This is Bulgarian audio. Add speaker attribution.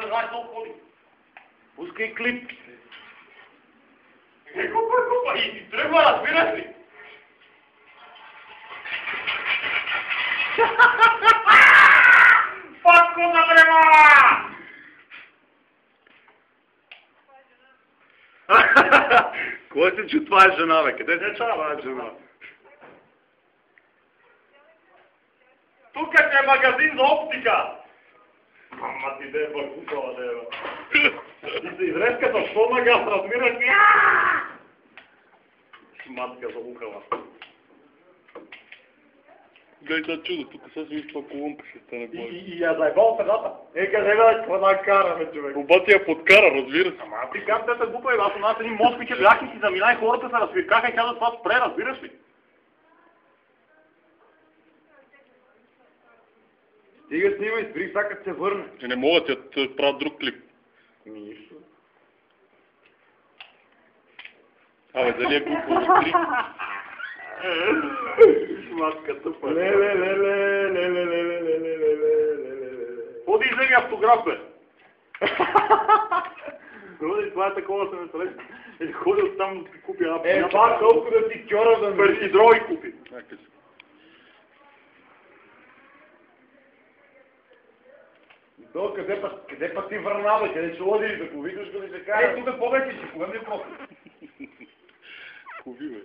Speaker 1: не знаеш толкова ходи. Пускай клип. Купа и ти тръгва, разбираш ли? Пак на време! Кой се чу, това е жена, бе? Къде се чу, това е жена? Тук е магазин за оптика! Ама ти де е бъркукала, де е, и се изрезка с помагаз, разбираш ли? Шматка за ухала.
Speaker 2: Гледай това чудо, тук със ми това колумпа ще стане бой.
Speaker 1: И я заебал средата. Къде бе, какво да караме, човек?
Speaker 2: Обаче я подкара, разбира се.
Speaker 1: Ама ти как те са глупа, аз у нас един москвиче бях и си замина и хората се разпиркаха и казват това спре, разбираш ли?
Speaker 3: Стига снимай, спри сега като се върне.
Speaker 2: Не могат да правят друг клип.
Speaker 3: Нищо.
Speaker 2: Абе, дали е глупо спри?
Speaker 1: Шматка тъпа.
Speaker 3: Ходи
Speaker 1: и вземи автограф, бе. Ходи, това е такова, се не среща. Ходи оттам да си купи една пината.
Speaker 3: Това толкова да си кьора да
Speaker 1: ми... И дроги купи.
Speaker 3: Къде път ти върна, бе? Къде ще ходиш? Да повикаш, къде ще кажеш?
Speaker 1: Тук повече си, кога ми е просто.
Speaker 2: Ходи, бе.